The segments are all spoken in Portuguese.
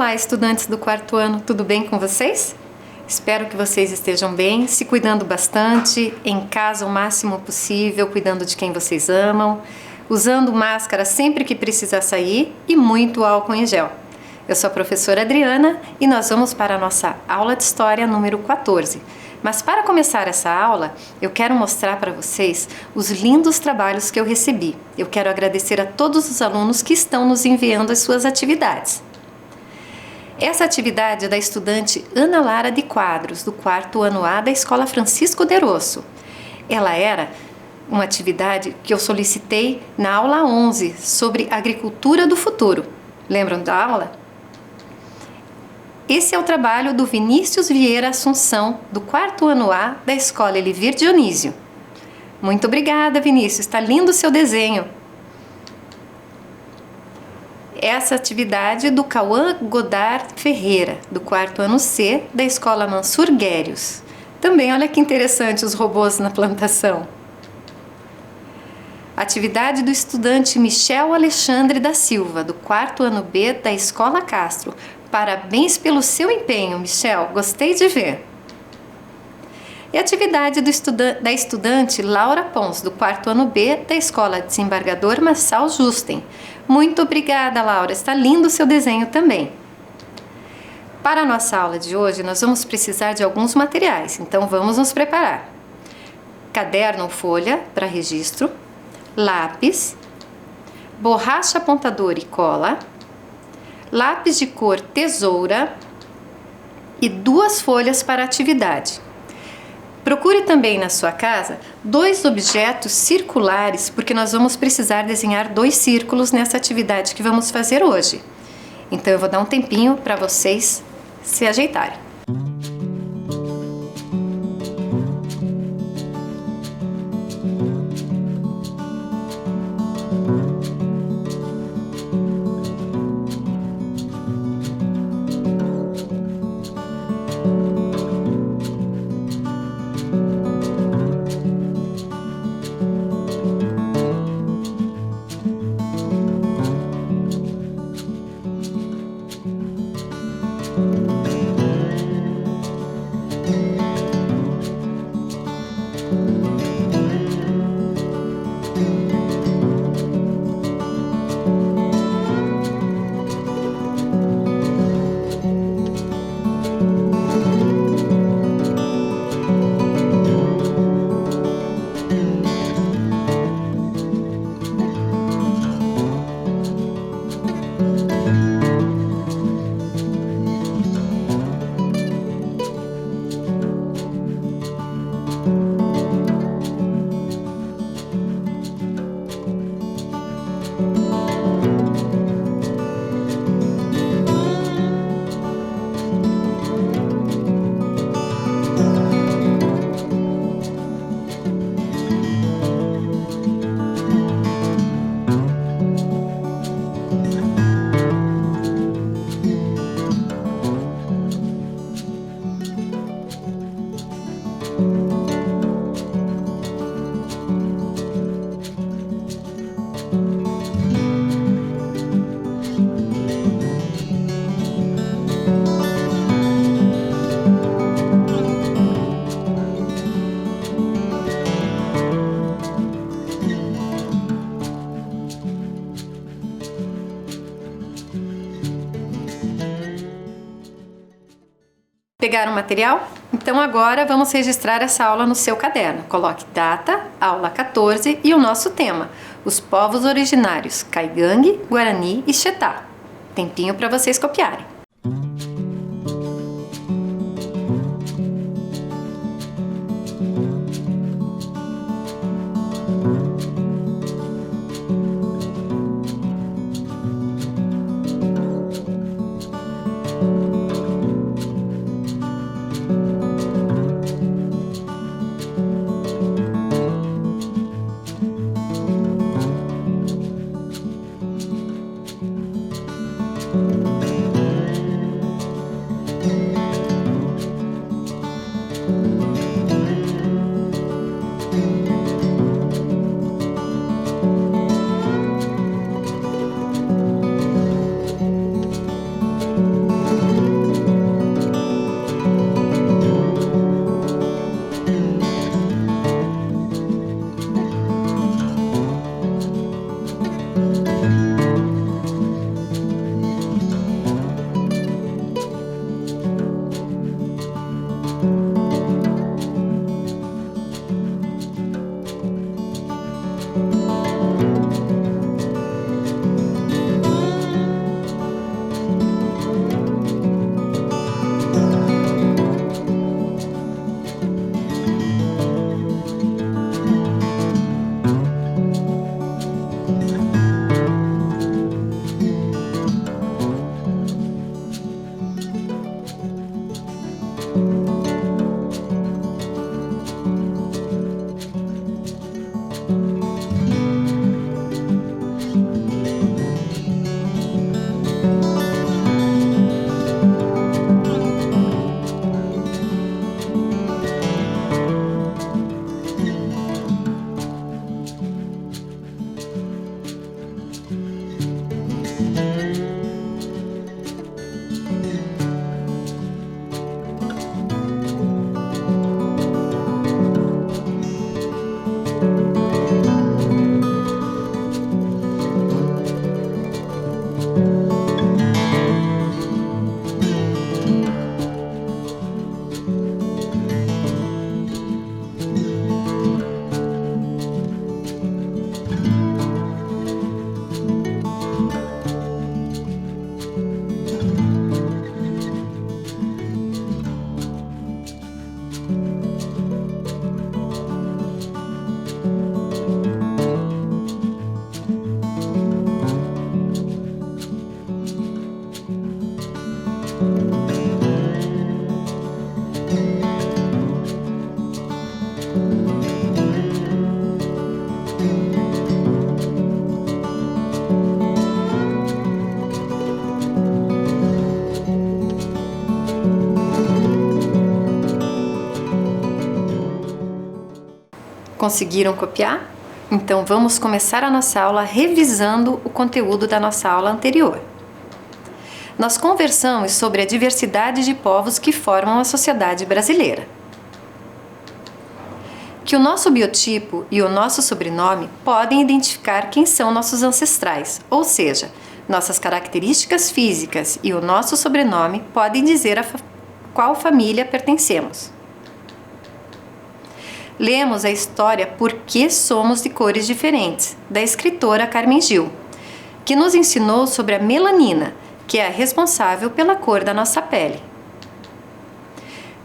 Olá, estudantes do quarto ano, tudo bem com vocês? Espero que vocês estejam bem, se cuidando bastante, em casa o máximo possível, cuidando de quem vocês amam, usando máscara sempre que precisar sair e muito álcool em gel. Eu sou a professora Adriana e nós vamos para a nossa aula de História número 14. Mas para começar essa aula, eu quero mostrar para vocês os lindos trabalhos que eu recebi. Eu quero agradecer a todos os alunos que estão nos enviando as suas atividades. Essa atividade é da estudante Ana Lara de Quadros, do quarto ano A da Escola Francisco de Rosso. Ela era uma atividade que eu solicitei na aula 11 sobre agricultura do futuro. Lembram da aula? Esse é o trabalho do Vinícius Vieira Assunção, do quarto ano A da Escola Elivir Dionísio. Muito obrigada, Vinícius, está lindo o seu desenho. Essa atividade é do Cauã Godard Ferreira, do quarto ano C da Escola Mansur Guérios. Também olha que interessante os robôs na plantação. Atividade do estudante Michel Alexandre da Silva, do quarto ano B da Escola Castro. Parabéns pelo seu empenho, Michel, gostei de ver. E atividade da estudante Laura Pons, do quarto ano B da Escola Desembargador Marçal Justen. Muito obrigada, Laura, está lindo o seu desenho também. Para a nossa aula de hoje, nós vamos precisar de alguns materiais, então vamos nos preparar. Caderno ou folha para registro, lápis, borracha apontador e cola, lápis de cor tesoura e 2 folhas para atividade. Procure também na sua casa 2 objetos circulares, porque nós vamos precisar desenhar 2 círculos nessa atividade que vamos fazer hoje. Então eu vou dar um tempinho para vocês se ajeitarem. Pegaram o material? Então agora vamos registrar essa aula no seu caderno. Coloque data, aula 14 e o nosso tema, os povos originários Caigangue, Guarani e Xetá. Tempinho para vocês copiarem. Conseguiram copiar? Então vamos começar a nossa aula revisando o conteúdo da nossa aula anterior. Nós conversamos sobre a diversidade de povos que formam a sociedade brasileira. Que o nosso biotipo e o nosso sobrenome podem identificar quem são nossos ancestrais, ou seja, nossas características físicas e o nosso sobrenome podem dizer a qual família pertencemos. Lemos a história Por que Somos de Cores Diferentes, da escritora Carmen Gil, que nos ensinou sobre a melanina, que é a responsável pela cor da nossa pele.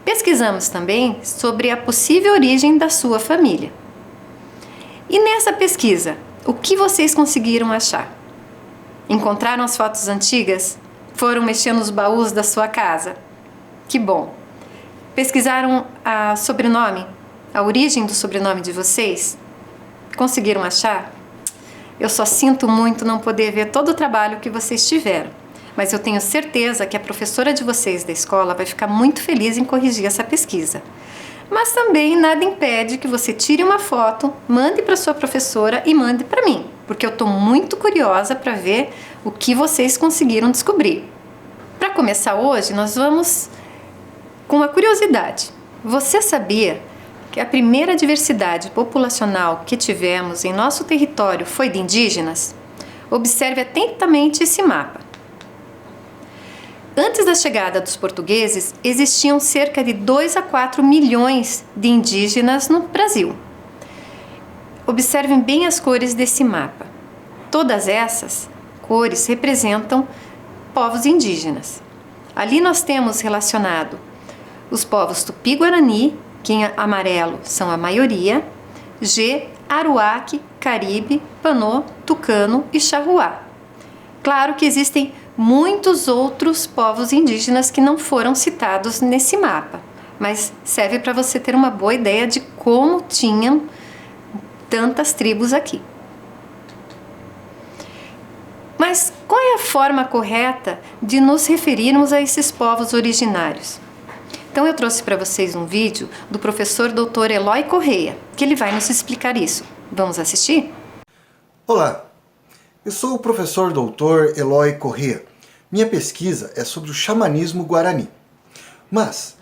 Pesquisamos também sobre a possível origem da sua família. E nessa pesquisa, o que vocês conseguiram achar? Encontraram as fotos antigas? Foram mexer nos baús da sua casa? Que bom! Pesquisaram o sobrenome? A origem do sobrenome de vocês? Conseguiram achar? Eu só sinto muito não poder ver todo o trabalho que vocês tiveram, mas eu tenho certeza que a professora de vocês da escola vai ficar muito feliz em corrigir essa pesquisa. Mas também nada impede que você tire uma foto, mande para sua professora e mande para mim, porque eu estou muito curiosa para ver o que vocês conseguiram descobrir. Para começar hoje, nós vamos com uma curiosidade. Você sabia que a primeira diversidade populacional que tivemos em nosso território foi de indígenas? Observe atentamente esse mapa. Antes da chegada dos portugueses, existiam cerca de 2 a 4 milhões de indígenas no Brasil. Observem bem as cores desse mapa. Todas essas cores representam povos indígenas. Ali nós temos relacionado os povos Tupi-Guarani, que em amarelo são a maioria, G, Aruaque, Caribe, Panô, Tucano e Charruá. Claro que existem muitos outros povos indígenas que não foram citados nesse mapa, mas serve para você ter uma boa ideia de como tinham tantas tribos aqui. Mas qual é a forma correta de nos referirmos a esses povos originários? Então eu trouxe para vocês um vídeo do professor Dr. Eloy Correia, que ele vai nos explicar isso. Vamos assistir? Olá, eu sou o professor Dr. Eloy Correia. Minha pesquisa é sobre o xamanismo guarani. Mas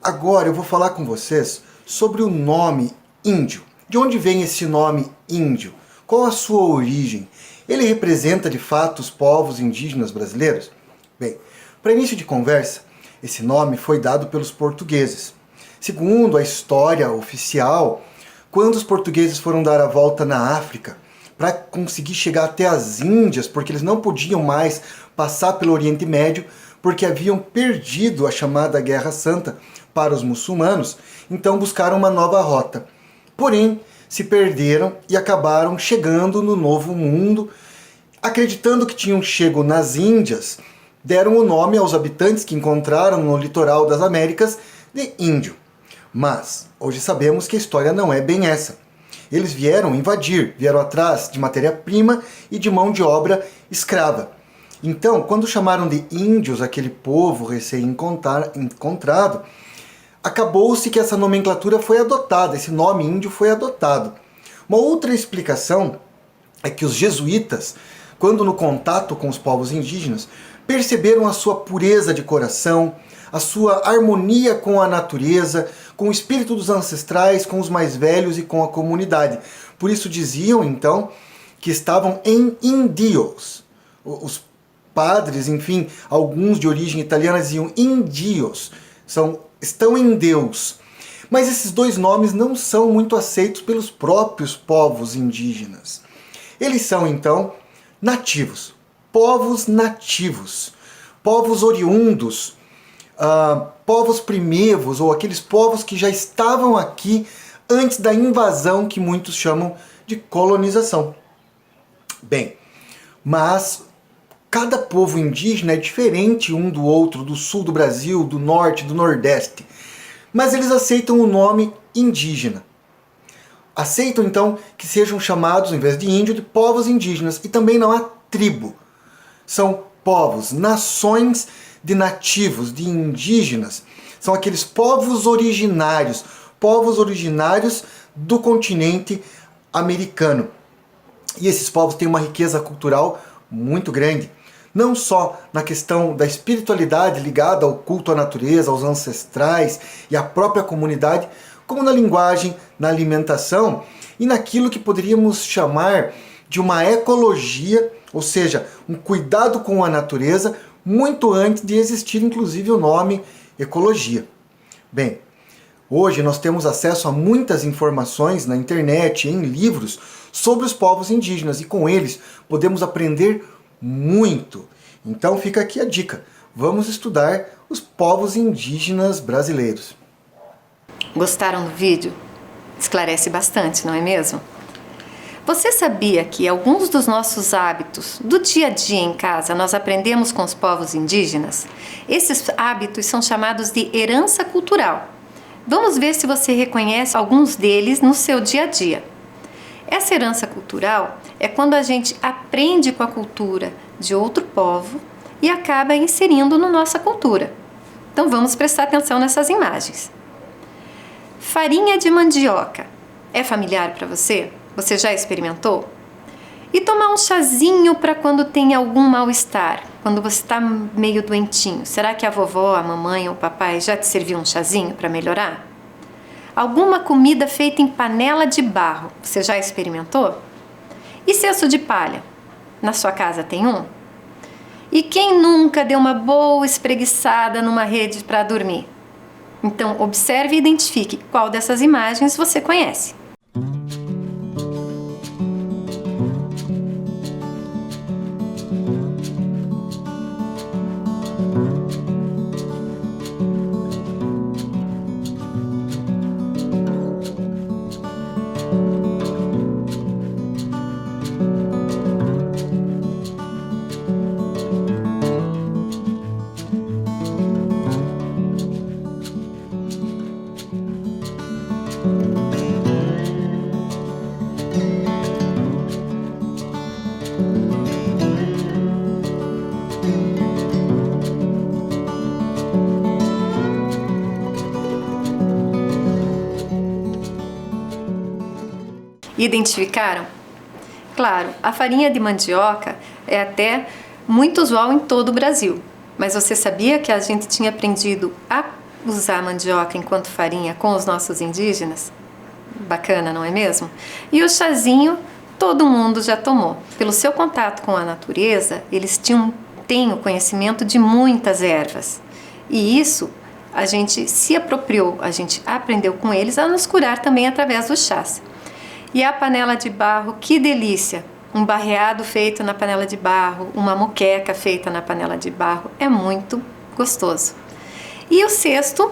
agora eu vou falar com vocês sobre o nome índio. De onde vem esse nome índio? Qual a sua origem? Ele representa de fato os povos indígenas brasileiros? Bem, para início de conversa, esse nome foi dado pelos portugueses. Segundo a história oficial, quando os portugueses foram dar a volta na África para conseguir chegar até as Índias, porque eles não podiam mais passar pelo Oriente Médio, porque haviam perdido a chamada Guerra Santa para os muçulmanos, então buscaram uma nova rota. Porém, se perderam e acabaram chegando no Novo Mundo, acreditando que tinham chego nas Índias, deram o nome aos habitantes que encontraram no litoral das Américas de índio. Mas hoje sabemos que a história não é bem essa. Eles vieram invadir, vieram atrás de matéria-prima e de mão de obra escrava. Então, quando chamaram de índios aquele povo recém-encontrado, acabou-se que essa nomenclatura foi adotada, esse nome índio foi adotado. Uma outra explicação é que os jesuítas, quando no contato com os povos indígenas, perceberam a sua pureza de coração, a sua harmonia com a natureza, com o espírito dos ancestrais, com os mais velhos e com a comunidade. Por isso diziam, então, que estavam em indios. Os padres, enfim, alguns de origem italiana diziam indios, estão em Deus. Mas esses dois nomes não são muito aceitos pelos próprios povos indígenas. Eles são, então, nativos, povos nativos, povos oriundos, povos primevos, ou aqueles povos que já estavam aqui antes da invasão que muitos chamam de colonização. Bem, mas cada povo indígena é diferente um do outro, do sul do Brasil, do norte, do nordeste. Mas eles aceitam o nome indígena. Aceitam então que sejam chamados, em vez de índio, de povos indígenas. E também não há tribo. São povos, nações de nativos, de indígenas. São aqueles povos originários do continente americano. E esses povos têm uma riqueza cultural muito grande. Não só na questão da espiritualidade ligada ao culto à natureza, aos ancestrais e à própria comunidade, como na linguagem, na alimentação e naquilo que poderíamos chamar de uma ecologia, ou seja, um cuidado com a natureza, muito antes de existir inclusive o nome ecologia. Bem, hoje nós temos acesso a muitas informações na internet, em livros, sobre os povos indígenas e com eles podemos aprender muito. Então fica aqui a dica. Vamos estudar os povos indígenas brasileiros. Gostaram do vídeo? Esclarece bastante, não é mesmo? Você sabia que alguns dos nossos hábitos do dia a dia em casa nós aprendemos com os povos indígenas? Esses hábitos são chamados de herança cultural. Vamos ver se você reconhece alguns deles no seu dia a dia. Essa herança cultural é quando a gente aprende com a cultura de outro povo e acaba inserindo na nossa cultura. Então vamos prestar atenção nessas imagens. Farinha de mandioca. É familiar para você? Você já experimentou? E tomar um chazinho para quando tem algum mal-estar, quando você está meio doentinho. Será que a vovó, a mamãe ou o papai já te serviu um chazinho para melhorar? Alguma comida feita em panela de barro, você já experimentou? E cesto de palha? Na sua casa tem um? E quem nunca deu uma boa espreguiçada numa rede para dormir? Então, observe e identifique qual dessas imagens você conhece. Identificaram? Claro, a farinha de mandioca é até muito usual em todo o Brasil. Mas você sabia que a gente tinha aprendido a usar a mandioca enquanto farinha com os nossos indígenas? Bacana, não é mesmo? E o chazinho todo mundo já tomou. Pelo seu contato com a natureza, eles têm o conhecimento de muitas ervas. E isso a gente se apropriou, a gente aprendeu com eles a nos curar também através dos chás. E a panela de barro, que delícia! Um barreado feito na panela de barro, uma moqueca feita na panela de barro, é muito gostoso. E o cesto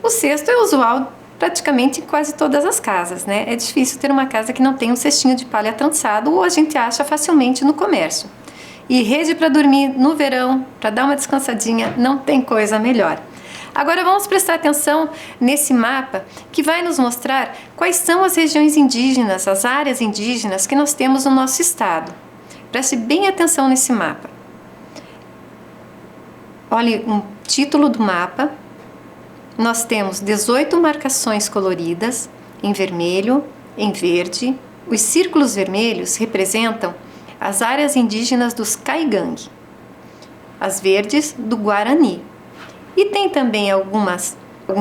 é usual praticamente em quase todas as casas, né? É difícil ter uma casa que não tenha um cestinho de palha trançado ou a gente acha facilmente no comércio. E rede para dormir no verão, para dar uma descansadinha, não tem coisa melhor. Agora vamos prestar atenção nesse mapa que vai nos mostrar quais são as regiões indígenas, as áreas indígenas que nós temos no nosso estado. Preste bem atenção nesse mapa. Olhe o título do mapa. Nós temos 18 marcações coloridas em vermelho, em verde. Os círculos vermelhos representam as áreas indígenas dos Caigangue, as verdes do Guarani. E tem também alguns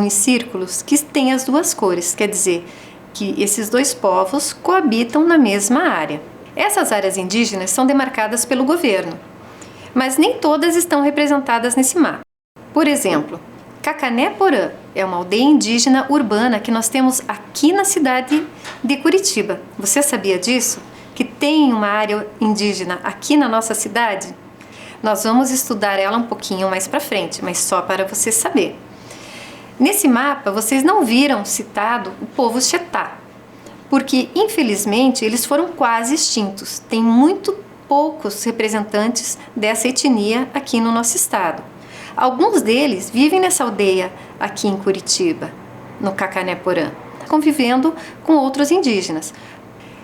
círculos que têm as duas cores, quer dizer que esses dois povos coabitam na mesma área. Essas áreas indígenas são demarcadas pelo governo, mas nem todas estão representadas nesse mapa. Por exemplo, Cacané-Porã é uma aldeia indígena urbana que nós temos aqui na cidade de Curitiba. Você sabia disso? Que tem uma área indígena aqui na nossa cidade? Nós vamos estudar ela um pouquinho mais para frente, mas só para você saber. Nesse mapa, vocês não viram citado o povo Xetá, porque infelizmente eles foram quase extintos. Tem muito poucos representantes dessa etnia aqui no nosso estado. Alguns deles vivem nessa aldeia aqui em Curitiba, no Cacané-Porã, convivendo com outros indígenas.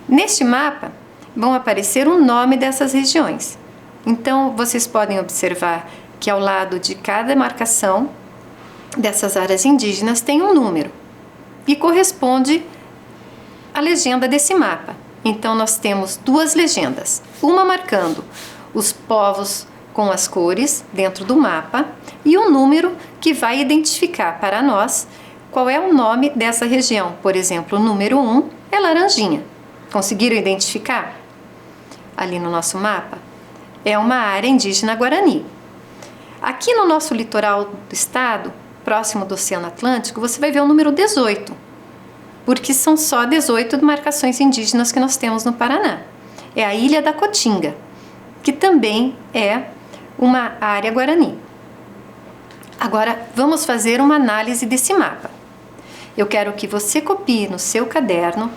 Neste mapa vão aparecer o nome dessas regiões. Então, vocês podem observar que ao lado de cada marcação dessas áreas indígenas tem um número e corresponde à legenda desse mapa. Então, nós temos duas legendas, uma marcando os povos com as cores dentro do mapa e um número que vai identificar para nós qual é o nome dessa região. Por exemplo, o número 1 é Laranjinha. Conseguiram identificar? Ali no nosso mapa é uma área indígena Guarani. Aqui no nosso litoral do estado, próximo do Oceano Atlântico, você vai ver o número 18, porque são só 18 marcações indígenas que nós temos no Paraná. É a Ilha da Cotinga, que também é uma área Guarani. Agora, vamos fazer uma análise desse mapa. Eu quero que você copie no seu caderno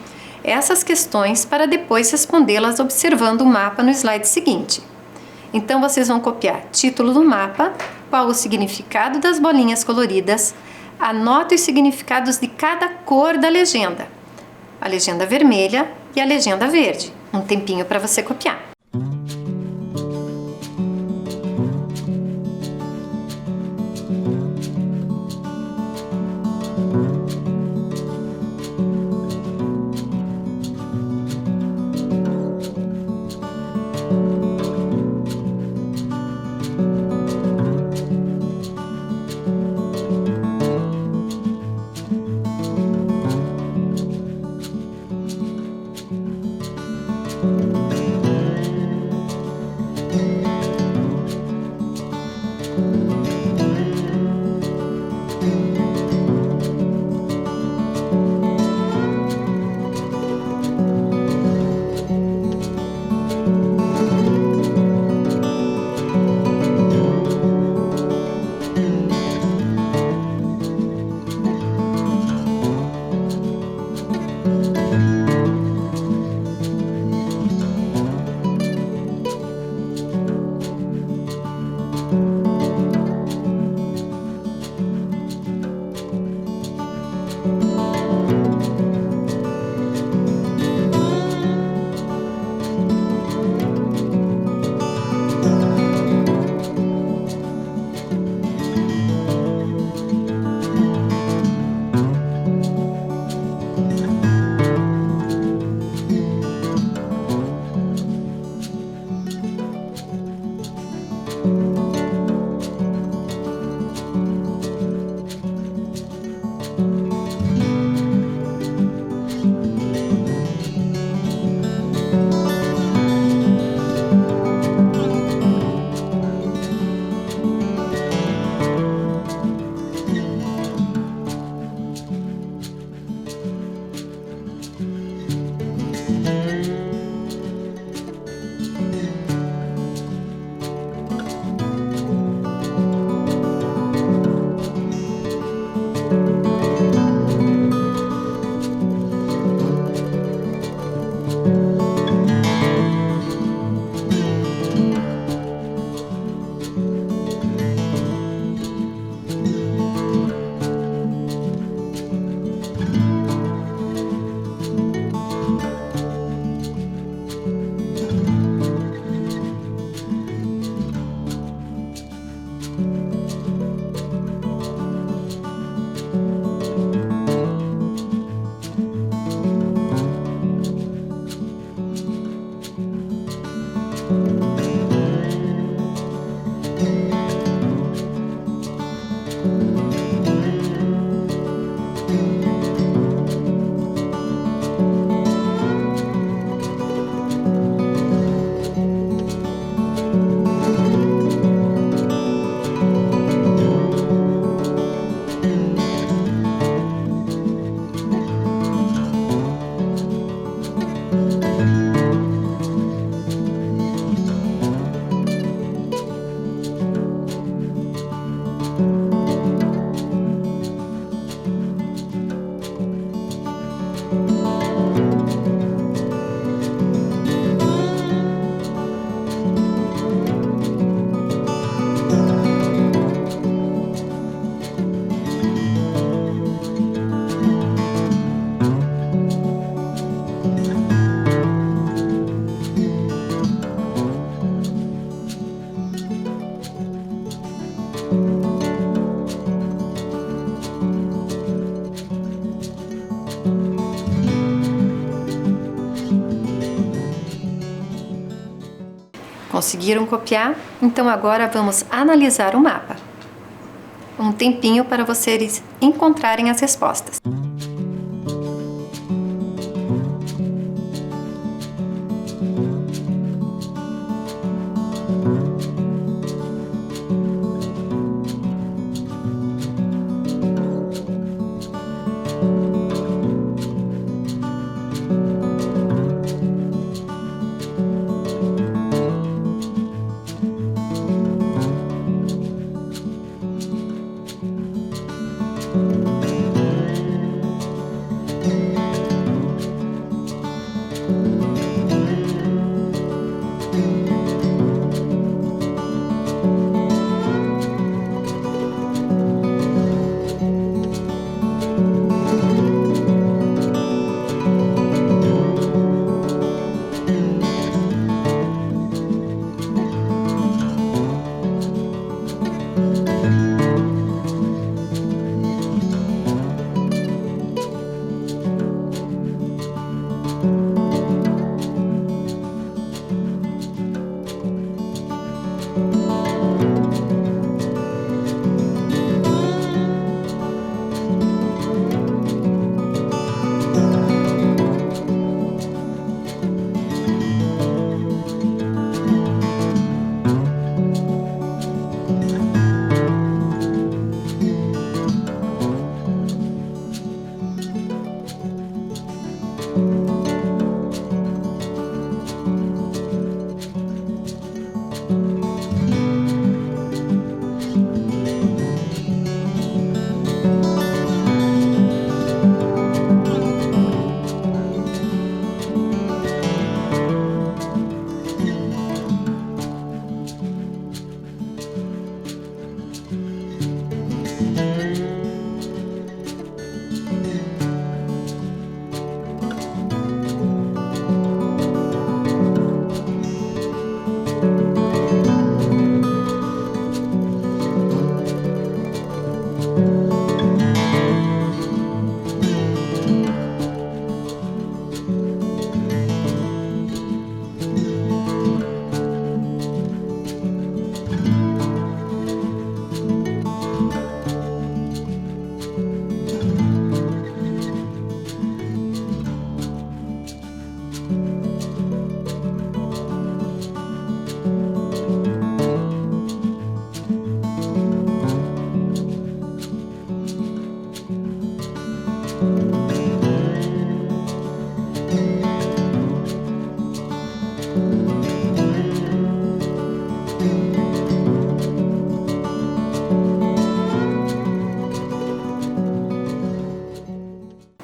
essas questões para depois respondê-las observando o mapa no slide seguinte. Então, vocês vão copiar título do mapa, qual o significado das bolinhas coloridas, anote os significados de cada cor da legenda, a legenda vermelha e a legenda verde. Um tempinho para você copiar. Conseguiram copiar? Então agora vamos analisar o mapa. Um tempinho para vocês encontrarem as respostas.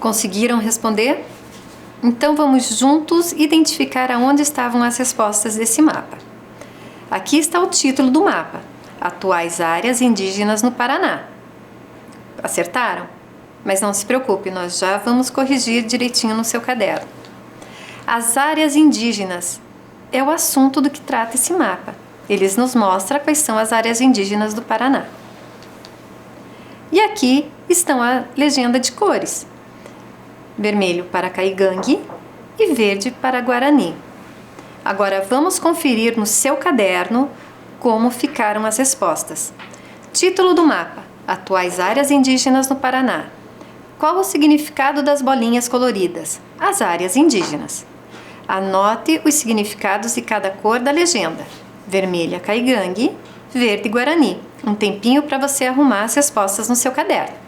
Conseguiram responder? Então vamos juntos identificar aonde estavam as respostas desse mapa. Aqui está o título do mapa: Atuais áreas indígenas no Paraná. Acertaram? Mas não se preocupe, nós já vamos corrigir direitinho no seu caderno. As áreas indígenas é o assunto do que trata esse mapa. Eles nos mostram quais são as áreas indígenas do Paraná. E aqui estão a legenda de cores: vermelho para Caigangue e verde para Guarani. Agora vamos conferir no seu caderno como ficaram as respostas. Título do mapa: atuais áreas indígenas no Paraná. Qual o significado das bolinhas coloridas? As áreas indígenas. Anote os significados de cada cor da legenda. Vermelha, caigangue, verde, guarani. Um tempinho para você arrumar as respostas no seu caderno.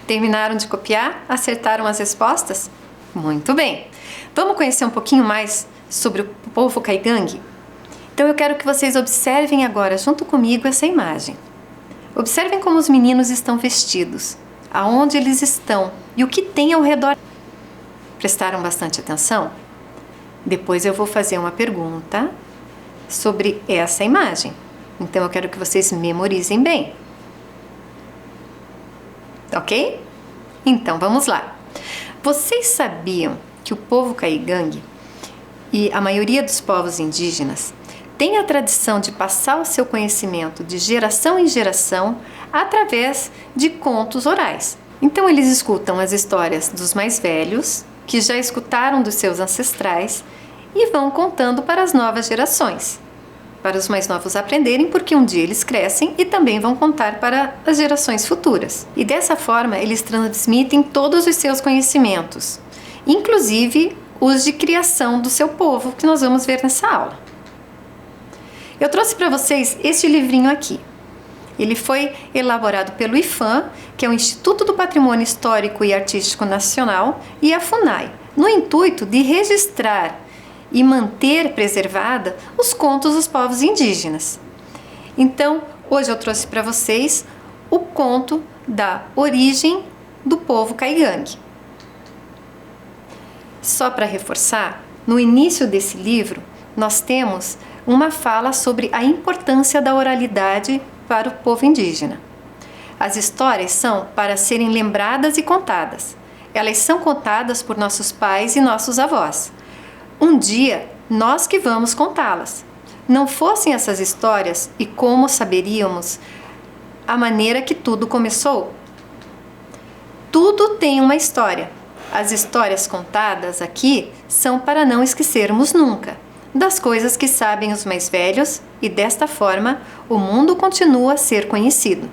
Terminaram de copiar? Acertaram as respostas? Muito bem! Vamos conhecer um pouquinho mais sobre o povo caigangue? Então eu quero que vocês observem agora, junto comigo, essa imagem. Observem como os meninos estão vestidos, aonde eles estão e o que tem ao redor. Prestaram bastante atenção? Depois eu vou fazer uma pergunta sobre essa imagem. Então eu quero que vocês memorizem bem. Ok? Então vamos lá. Vocês sabiam que o povo caigangue e a maioria dos povos indígenas tem a tradição de passar o seu conhecimento de geração em geração através de contos orais? Então eles escutam as histórias dos mais velhos, que já escutaram dos seus ancestrais, e vão contando para as novas gerações, para os mais novos aprenderem, porque um dia eles crescem e também vão contar para as gerações futuras. E dessa forma eles transmitem todos os seus conhecimentos, inclusive os de criação do seu povo, que nós vamos ver nessa aula. Eu trouxe para vocês este livrinho aqui. Ele foi elaborado pelo IPHAN, que é o Instituto do Patrimônio Histórico e Artístico Nacional, e a FUNAI, no intuito de registrar e manter preservada os contos dos povos indígenas. Então, hoje eu trouxe para vocês o conto da origem do povo caigangue. Só para reforçar, no início desse livro, nós temos uma fala sobre a importância da oralidade para o povo indígena. As histórias são para serem lembradas e contadas. Elas são contadas por nossos pais e nossos avós. Um dia, nós que vamos contá-las. Não fossem essas histórias, e como saberíamos a maneira que tudo começou? Tudo tem uma história. As histórias contadas aqui são para não esquecermos nunca das coisas que sabem os mais velhos, e desta forma o mundo continua a ser conhecido.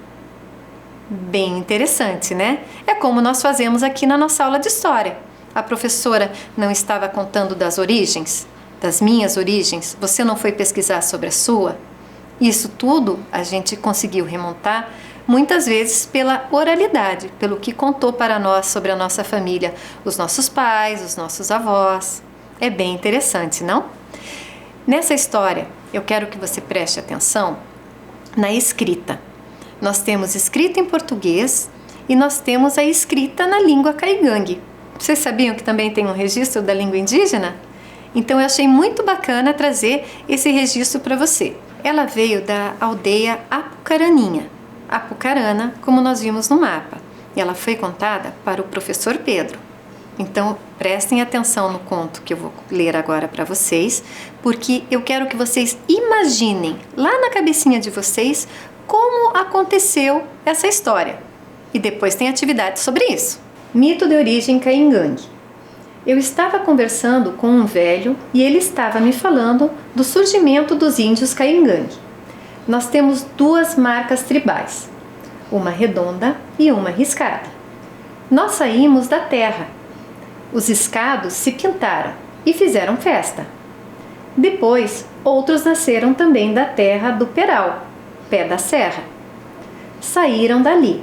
Bem interessante, né? É como nós fazemos aqui na nossa aula de história. A professora não estava contando das origens, das minhas origens, você não foi pesquisar sobre a sua? Isso tudo a gente conseguiu remontar muitas vezes pela oralidade, pelo que contou para nós sobre a nossa família, os nossos pais, os nossos avós. É bem interessante, não? Nessa história, eu quero que você preste atenção na escrita. Nós temos escrita em português e nós temos a escrita na língua caigangue. Vocês sabiam que também tem um registro da língua indígena? Então eu achei muito bacana trazer esse registro para você. Ela veio da aldeia Apucaraninha, Apucarana, como nós vimos no mapa. E ela foi contada para o professor Pedro. Então prestem atenção no conto que eu vou ler agora para vocês, porque eu quero que vocês imaginem lá na cabecinha de vocês como aconteceu essa história. E depois tem atividade sobre isso. Mito de origem caigangue. Eu estava conversando com um velho e ele estava me falando do surgimento dos índios caigangue. Nós temos duas marcas tribais, uma redonda e uma riscada. Nós saímos da terra. Os escados se pintaram e fizeram festa. Depois, outros nasceram também da terra do Peral, pé da serra. Saíram dali.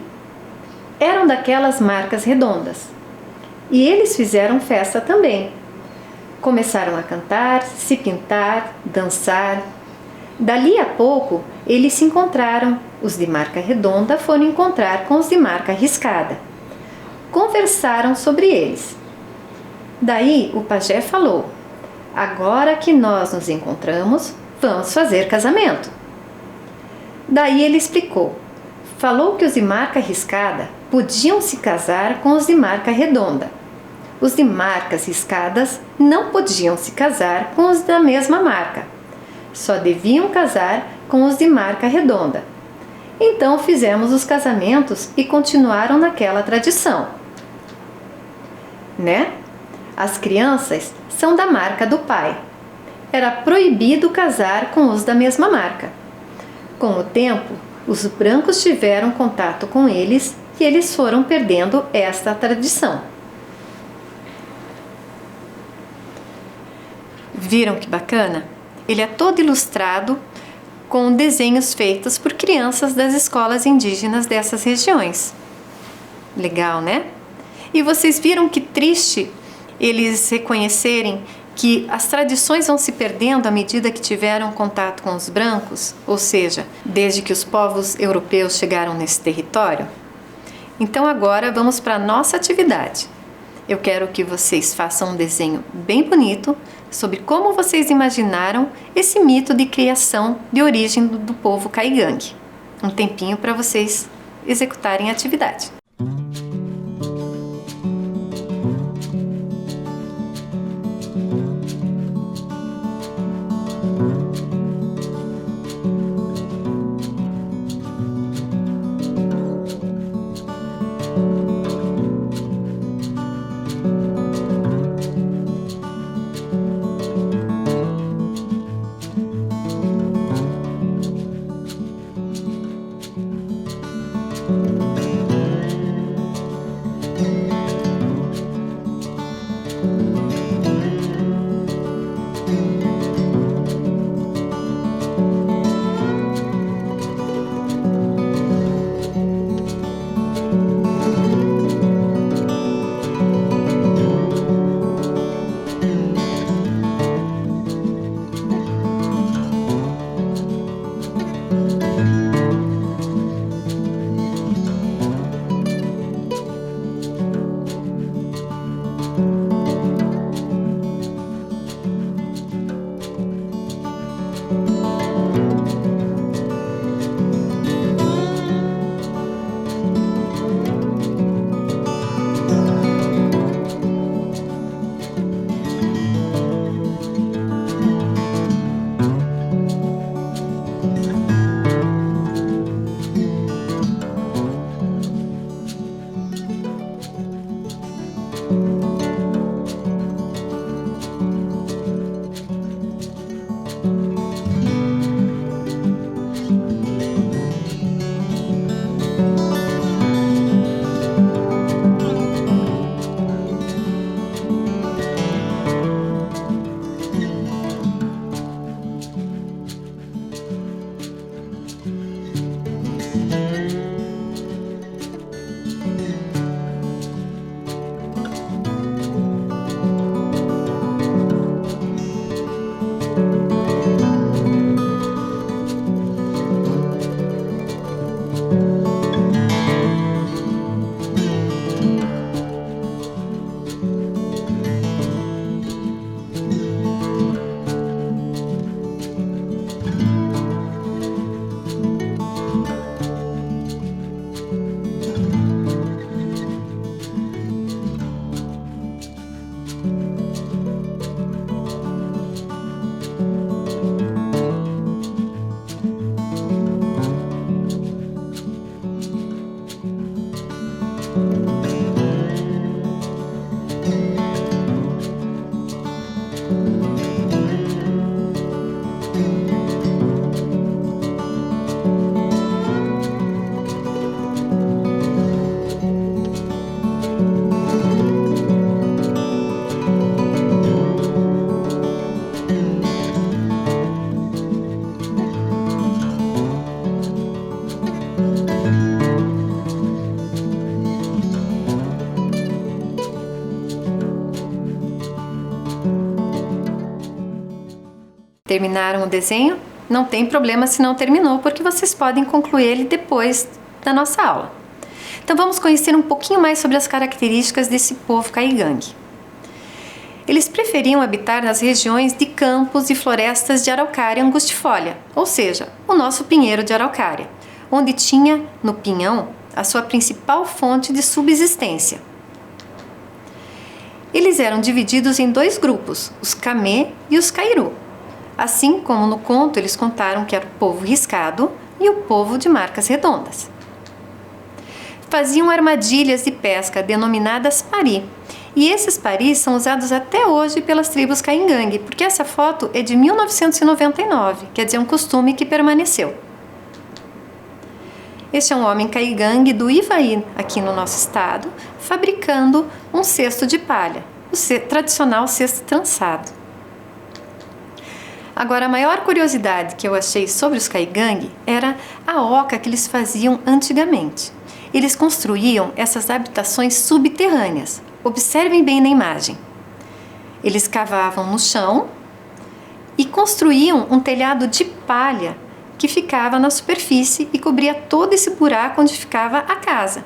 Eram daquelas marcas redondas. E eles fizeram festa também. Começaram a cantar, se pintar, dançar. Dali a pouco, eles se encontraram. Os de marca redonda foram encontrar com os de marca riscada. Conversaram sobre eles. Daí o pajé falou: agora que nós nos encontramos, vamos fazer casamento. Daí ele explicou. Falou que os de marca riscada podiam se casar com os de marca redonda. Os de marcas riscadas não podiam se casar com os da mesma marca. Só deviam casar com os de marca redonda. Então fizemos os casamentos e continuaram naquela tradição. Né? As crianças são da marca do pai. Era proibido casar com os da mesma marca. Com o tempo, os brancos tiveram contato com eles e eles foram perdendo esta tradição. Viram que bacana? Ele é todo ilustrado com desenhos feitos por crianças das escolas indígenas dessas regiões. Legal, né? E vocês viram que triste eles reconhecerem que as tradições vão se perdendo à medida que tiveram contato com os brancos, ou seja, desde que os povos europeus chegaram nesse território? Então agora vamos para a nossa atividade. Eu quero que vocês façam um desenho bem bonito sobre como vocês imaginaram esse mito de criação de origem do povo Caigangue. Um tempinho para vocês executarem a atividade. Terminaram o desenho? Não tem problema se não terminou, porque vocês podem concluir ele depois da nossa aula. Então vamos conhecer um pouquinho mais sobre as características desse povo Caigangue. Eles preferiam habitar nas regiões de campos e florestas de araucária angustifolia, ou seja, o nosso pinheiro de araucária, onde tinha, no pinhão, a sua principal fonte de subsistência. Eles eram divididos em dois grupos, os Camê e os Cairu. Assim como no conto eles contaram que era o povo riscado e o povo de marcas redondas. Faziam armadilhas de pesca denominadas pari, e esses paris são usados até hoje pelas tribos Caigangue, porque essa foto é de 1999, quer dizer, um costume que permaneceu. Este é um homem Caigangue do Ivaí, aqui no nosso estado, fabricando um cesto de palha, o tradicional cesto trançado. Agora, a maior curiosidade que eu achei sobre os Caigangue era a oca que eles faziam antigamente. Eles construíam essas habitações subterrâneas. Observem bem na imagem. Eles cavavam no chão e construíam um telhado de palha que ficava na superfície e cobria todo esse buraco onde ficava a casa.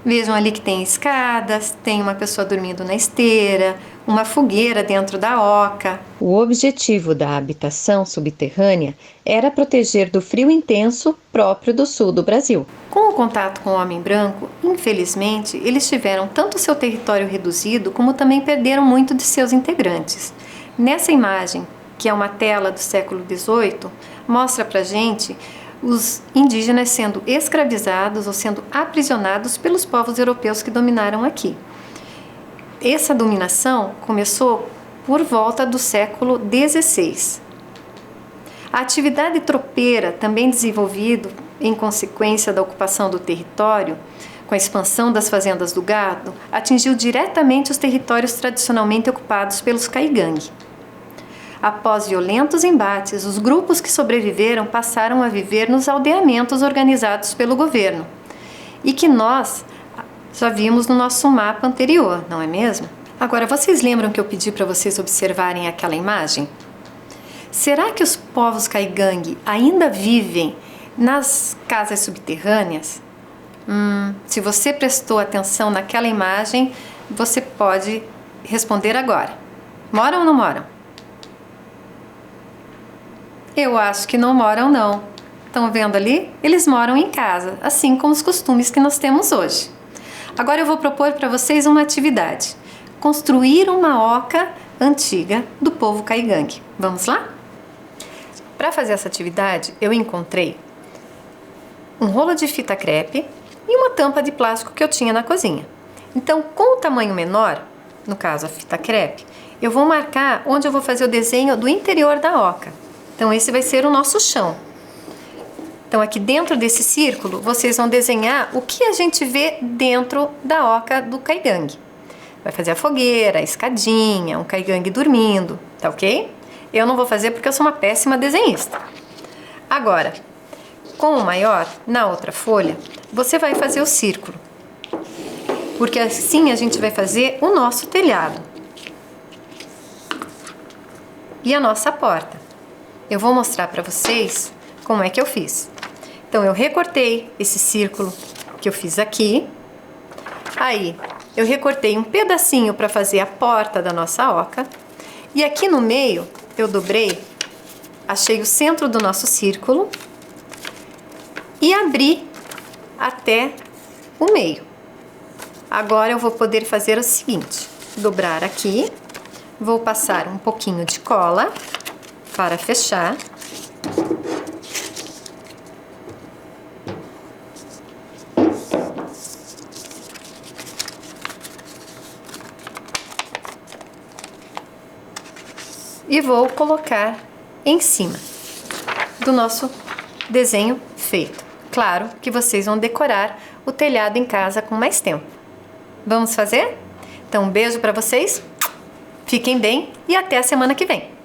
Vejam ali que tem escadas, tem uma pessoa dormindo na esteira, uma fogueira dentro da oca. O objetivo da habitação subterrânea era proteger do frio intenso próprio do sul do Brasil. Com o contato com o homem branco, infelizmente, eles tiveram tanto seu território reduzido como também perderam muito de seus integrantes. Nessa imagem, que é uma tela do século XVIII, mostra pra gente os indígenas sendo escravizados ou sendo aprisionados pelos povos europeus que dominaram aqui. Essa dominação começou por volta do século XVI. A atividade tropeira, também desenvolvida em consequência da ocupação do território, com a expansão das fazendas do gado, atingiu diretamente os territórios tradicionalmente ocupados pelos caigangue. Após violentos embates, os grupos que sobreviveram passaram a viver nos aldeamentos organizados pelo governo e que nós já vimos no nosso mapa anterior, não é mesmo? Agora, vocês lembram que eu pedi para vocês observarem aquela imagem? Será que os povos caigangue ainda vivem nas casas subterrâneas? Se você prestou atenção naquela imagem, você pode responder agora. Moram ou não moram? Eu acho que não moram, não. Estão vendo ali? Eles moram em casa, assim como os costumes que nós temos hoje. Agora eu vou propor para vocês uma atividade. Construir uma oca antiga do povo caigangue. Vamos lá? Para fazer essa atividade, eu encontrei um rolo de fita crepe e uma tampa de plástico que eu tinha na cozinha. Então, com o tamanho menor, no caso a fita crepe, eu vou marcar onde eu vou fazer o desenho do interior da oca. Então, esse vai ser o nosso chão. Então, aqui dentro desse círculo, vocês vão desenhar o que a gente vê dentro da oca do caigangue. Vai fazer a fogueira, a escadinha, um caigangue dormindo, tá ok? Eu não vou fazer porque eu sou uma péssima desenhista. Agora, com o maior, na outra folha, você vai fazer o círculo. Porque assim a gente vai fazer o nosso telhado. E a nossa porta. Eu vou mostrar para vocês como é que eu fiz. Então, eu recortei esse círculo que eu fiz aqui. Aí, eu recortei um pedacinho para fazer a porta da nossa oca. E aqui no meio, eu dobrei, achei o centro do nosso círculo e abri até o meio. Agora, eu vou poder fazer o seguinte. Dobrar aqui, vou passar um pouquinho de cola para fechar. E vou colocar em cima do nosso desenho feito. Claro que vocês vão decorar o telhado em casa com mais tempo. Vamos fazer? Então, um beijo para vocês, fiquem bem e até a semana que vem.